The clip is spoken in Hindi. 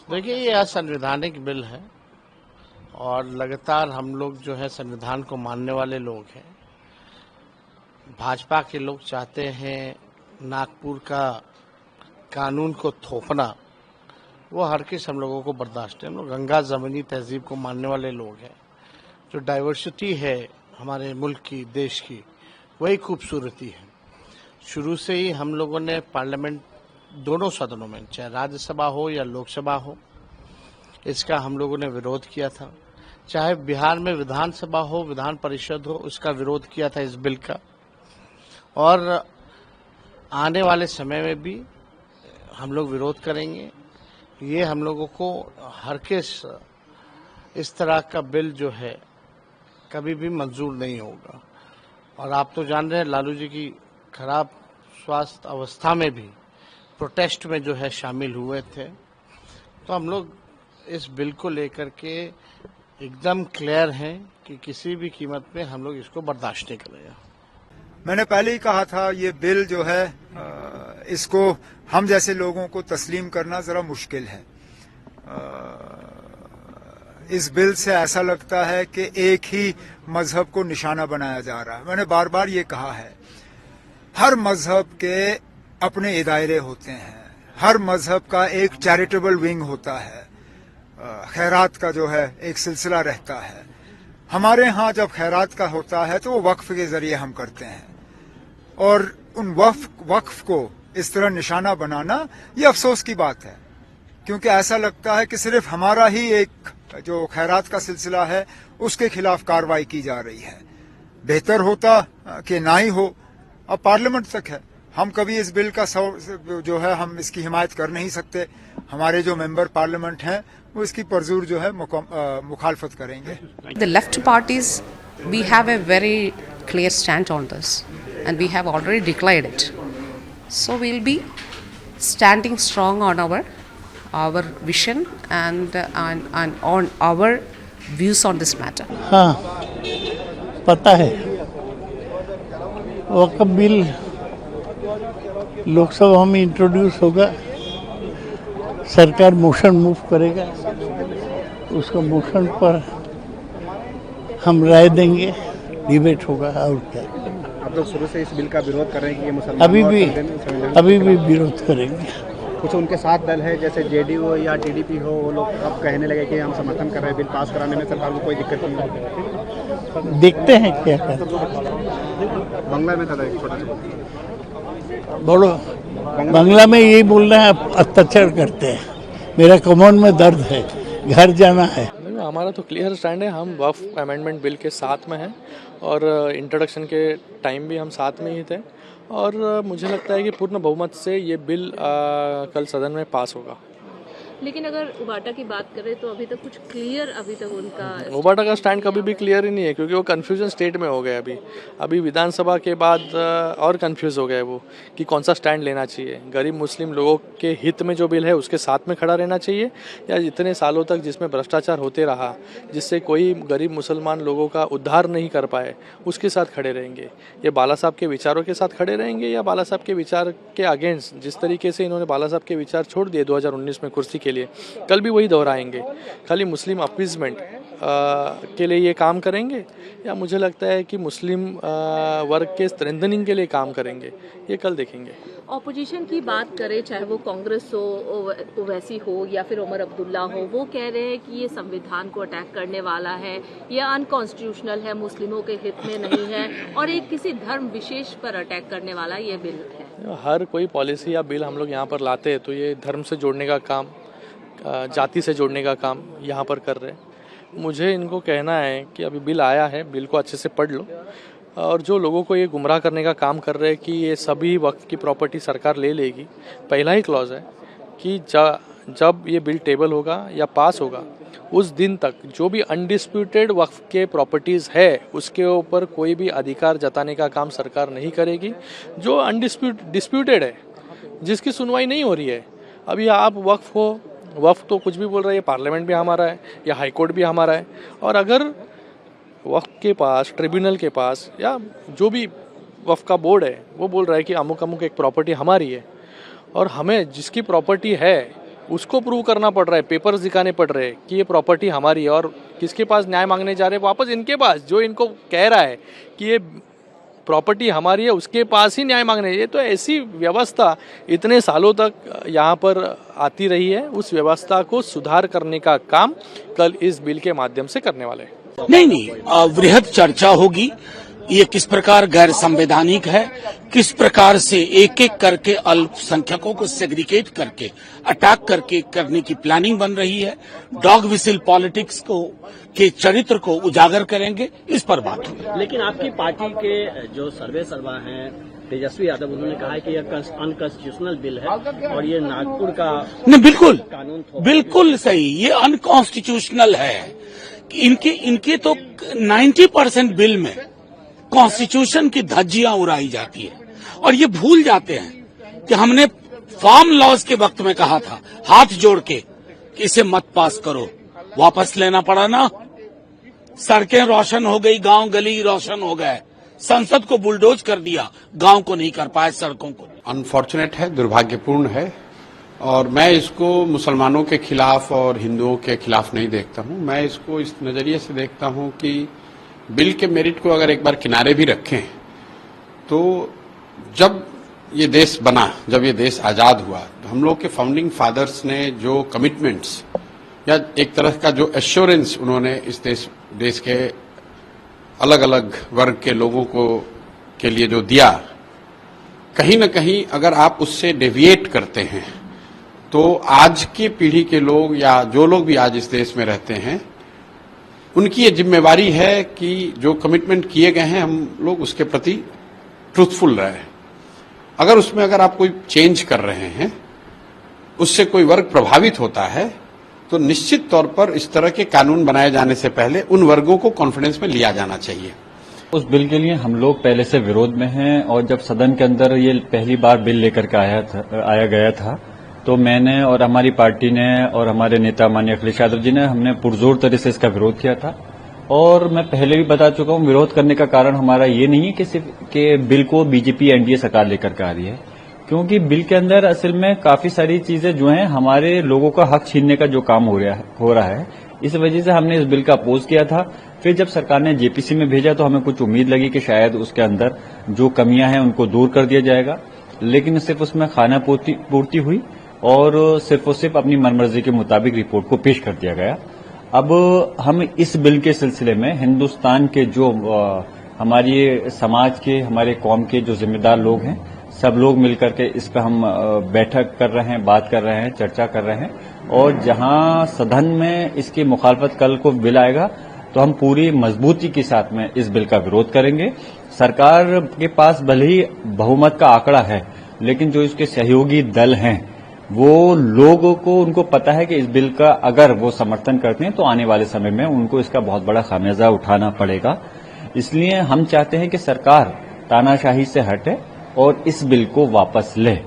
देखिए, ये असंवैधानिक बिल है और लगातार हम लोग जो है संविधान को मानने वाले लोग हैं। भाजपा के लोग चाहते हैं नागपुर का कानून को थोपना, वो हर किस हम लोगों को बर्दाश्त है। हम लोग गंगा जमीनी तहजीब को मानने वाले लोग हैं। जो डाइवर्सिटी है हमारे मुल्क की, देश की, वही खूबसूरती है। शुरू से ही हम लोगों ने पार्लियामेंट दोनों सदनों में, चाहे राज्यसभा हो या लोकसभा हो, इसका हम लोगों ने विरोध किया था। चाहे बिहार में विधानसभा हो, विधान परिषद हो, उसका विरोध किया था इस बिल का। और आने वाले समय में भी हम लोग विरोध करेंगे। ये हम लोगों को हर किस इस तरह का बिल जो है कभी भी मंजूर नहीं होगा। और आप तो जान रहे हैं लालू जी की खराब स्वास्थ्य अवस्था में भी प्रोटेस्ट में जो है शामिल हुए थे। तो हम लोग इस बिल को लेकर के एकदम क्लियर हैं कि किसी भी कीमत पे हम लोग इसको बर्दाश्त नहीं करेंगे। मैंने पहले ही कहा था ये बिल जो है इसको हम जैसे लोगों को तस्लीम करना जरा मुश्किल है। इस बिल से ऐसा लगता है कि एक ही मजहब को निशाना बनाया जा रहा है। मैंने बार बार ये कहा है, हर मजहब के अपने इदारे होते हैं, हर मजहब का एक चैरिटेबल विंग होता है, खैरात का जो है एक सिलसिला रहता है। हमारे यहाँ जब खैरात का होता है तो वो वक्फ के जरिए हम करते हैं, और उन वक्फ को इस तरह निशाना बनाना ये अफसोस की बात है, क्योंकि ऐसा लगता है कि सिर्फ हमारा ही एक जो खैरात का सिलसिला है उसके खिलाफ कार्रवाई की जा रही है। बेहतर होता कि ना ही हो। अब पार्लियामेंट तक है, हम कभी इस बिल का जो है हम इसकी हिमायत कर नहीं सकते। हमारे जो मेंबर पार्लियामेंट हैं वो इसकी परजोर जो है मुखालफत करेंगे। The left parties, we have a very clear stand on this and we have already declared it. So we'll be standing strong on our vision and on our views on this matter. हाँ, पता है। वक्फ बिल लोकसभा में इंट्रोड्यूस होगा, सरकार मोशन मूव करेगा, उसका मोशन पर हम राय देंगे, डिबेट होगा। और क्या, आप लोग शुरू से इस बिल का विरोध कर रहे हैं कि ये मुसलमान अभी भी विरोध करेंगे। कुछ उनके साथ दल है जैसे जेडीयू या टीडीपी हो, वो लोग अब कहने लगे कि हम समर्थन कर रहे हैं बिल पास कराने में, सरकार को कोई दिक्कत नहीं है। देखते हैं क्या करते। बांग्ला में था एक छोटा सा बोलो। बांग्ला में यही बोलना है, अत्याचार करते हैं। मेरा कमर में दर्द है, घर जाना है। हमारा तो क्लियर स्टैंड है, हम वक्फ अमेंडमेंट बिल के साथ में हैं और इंट्रोडक्शन के टाइम भी हम साथ में ही थे। और मुझे लगता है कि पूर्ण बहुमत से ये बिल कल सदन में पास होगा। लेकिन अगर उबाटा की बात करें तो अभी तक कुछ क्लियर उनका उबाटा का स्टैंड कभी भी क्लियर ही नहीं है, क्योंकि वो कन्फ्यूजन स्टेट में हो गए। अभी विधानसभा के बाद और कन्फ्यूज हो गए वो कि कौन सा स्टैंड लेना चाहिए। गरीब मुस्लिम लोगों के हित में जो बिल है उसके साथ में खड़ा रहना चाहिए, या इतने सालों तक जिसमें भ्रष्टाचार होते रहा, जिससे कोई गरीब मुसलमान लोगों का उद्धार नहीं कर पाए, उसके साथ खड़े रहेंगे। ये बाला साहब के विचारों के साथ खड़े रहेंगे या बाला साहब के विचार के अगेंस्ट, जिस तरीके से इन्होंने बाला साहब के विचार छोड़ दिए 2019 में कुर्सी के लिए, कल भी वही दोहराएंगे। खाली मुस्लिम अपीजमेंट के लिए ये काम करेंगे, या मुझे लगता है कि मुस्लिम वर्ग के स्ट्रेंथनिंग के लिए काम करेंगे, ये कल देखेंगे। ऑपोजिशन की बात करें, चाहे वो कांग्रेस हो, ओवैसी हो या फिर उमर अब्दुल्ला हो, वो कह रहे हैं कि ये संविधान को अटैक करने वाला है, ये अनकॉन्स्टिट्यूशनल है, मुस्लिमों के हित में नहीं है, और एक किसी धर्म विशेष पर अटैक करने वाला ये बिल है। हर कोई पॉलिसी या बिल हम लोग यहाँ पर लाते हैं तो ये धर्म से जोड़ने का काम, जाति से जोड़ने का काम यहाँ पर कर रहे हैं। मुझे इनको कहना है कि अभी बिल आया है, बिल को अच्छे से पढ़ लो, और जो लोगों को ये गुमराह करने का काम कर रहे हैं कि ये सभी वक्फ की प्रॉपर्टी सरकार ले लेगी, पहला ही क्लॉज है कि जब ये बिल टेबल होगा या पास होगा उस दिन तक जो भी अनडिस्प्यूटेड वक्फ के प्रॉपर्टीज़ है उसके ऊपर कोई भी अधिकार जताने का काम सरकार नहीं करेगी। जो डिस्प्यूटेड है, जिसकी सुनवाई नहीं हो रही है, अभी आप वक्फ हो, वक्फ तो कुछ भी बोल रहा है, पार्लियामेंट भी हमारा है या हाई कोर्ट भी हमारा है, और अगर वक्फ के पास, ट्रिब्यूनल के पास, या जो भी वक्फ का बोर्ड है वो बोल रहा है कि अमुक अमुक एक प्रॉपर्टी हमारी है, और हमें जिसकी प्रॉपर्टी है उसको प्रूव करना पड़ रहा है, पेपर्स दिखाने पड़ रहे हैं कि ये प्रॉपर्टी हमारी है। और किसके पास न्याय मांगने जा रहे हैं? वापस इनके पास, जो इनको कह रहा है कि ये प्रॉपर्टी हमारी है, उसके पास ही न्याय मांगने। ये तो ऐसी व्यवस्था इतने सालों तक यहाँ पर आती रही है, उस व्यवस्था को सुधार करने का काम कल इस बिल के माध्यम से करने वाले हैं। नहीं, वृहद चर्चा होगी। ये किस प्रकार गैर संवैधानिक है, किस प्रकार से एक एक करके अल्पसंख्यकों को सेग्रीगेट करके अटैक करके करने की प्लानिंग बन रही है। डॉग विसिल पॉलिटिक्स को के चरित्र को उजागर करेंगे, इस पर बात होगी। लेकिन आपकी पार्टी के जो सर्वे सर्वा हैं तेजस्वी यादव, उन्होंने कहा है कि यह अनकॉन्स्टिट्यूशनल बिल है और ये नागपुर का नहीं, बिल्कुल कानून बिल्कुल सही, ये अनकॉन्स्टिट्यूशनल है। इनके तो 90% बिल में कॉन्स्टिट्यूशन की धज्जियां उड़ाई जाती है और ये भूल जाते हैं कि हमने फार्म लॉज के वक्त में कहा था हाथ जोड़ के कि इसे मत पास करो, वापस लेना पड़ा ना। सड़कें रोशन हो गई, गांव गली रोशन हो गए, संसद को बुलडोज कर दिया, गांव को नहीं कर पाए, सड़कों को। अनफॉर्चुनेट है, दुर्भाग्यपूर्ण है और मैं इसको मुसलमानों के खिलाफ और हिंदुओं के खिलाफ नहीं देखता हूं। मैं इसको इस नजरिए से देखता हूं कि बिल के मेरिट को अगर एक बार किनारे भी रखें तो जब ये देश बना, जब ये देश आजाद हुआ, तो हम लोग के फाउंडिंग फादर्स ने जो कमिटमेंट्स या एक तरह का जो एश्योरेंस उन्होंने इस देश के अलग अलग वर्ग के लोगों को के लिए जो दिया, कहीं न कहीं अगर आप उससे डेविएट करते हैं तो आज की पीढ़ी के लोग या जो लोग भी आज इस देश में रहते हैं, उनकी ये जिम्मेवारी है कि जो कमिटमेंट किए गए हैं हम लोग उसके प्रति ट्रूथफुल रहे। अगर आप कोई चेंज कर रहे हैं, उससे कोई वर्ग प्रभावित होता है, तो निश्चित तौर पर इस तरह के कानून बनाए जाने से पहले उन वर्गों को कॉन्फिडेंस में लिया जाना चाहिए। उस बिल के लिए हम लोग पहले से विरोध में हैं और जब सदन के अंदर ये पहली बार बिल लेकर के आया गया था तो मैंने और हमारी पार्टी ने और हमारे नेता माननीय अखिलेश यादव जी ने हमने पुरजोर तरह से इसका विरोध किया था। और मैं पहले भी बता चुका हूं, विरोध करने का कारण हमारा ये नहीं है कि सिर्फ के बिल को बीजेपी एनडीए सरकार लेकर के आ रही है, क्योंकि बिल के अंदर असल में काफी सारी चीजें जो हैं हमारे लोगों का हक छीनने का जो काम हो रहा है, इस वजह से हमने इस बिल का अपोज किया था। फिर जब सरकार ने जेपीसी में भेजा तो हमें कुछ उम्मीद लगी कि शायद उसके अंदर जो कमियां हैं उनको दूर कर दिया जाएगा, लेकिन सिर्फ उसमें खाना पूर्ति हुई और सिर्फ अपनी मनमर्जी के मुताबिक रिपोर्ट को पेश कर दिया गया। अब हम इस बिल के सिलसिले में हिंदुस्तान के जो हमारे समाज के, हमारे कौम के जो जिम्मेदार लोग हैं, सब लोग मिलकर के इस पर हम बैठक कर रहे हैं, बात कर रहे हैं, चर्चा कर रहे हैं और जहां सदन में इसकी मुखालफत कल को बिल आएगा तो हम पूरी मजबूती के साथ में इस बिल का विरोध करेंगे। सरकार के पास भले ही बहुमत का आंकड़ा है, लेकिन जो इसके सहयोगी दल हैं वो लोगों को, उनको पता है कि इस बिल का अगर वो समर्थन करते हैं तो आने वाले समय में उनको इसका बहुत बड़ा खामियाजा उठाना पड़ेगा। इसलिए हम चाहते हैं कि सरकार तानाशाही से हटे और इस बिल को वापस ले।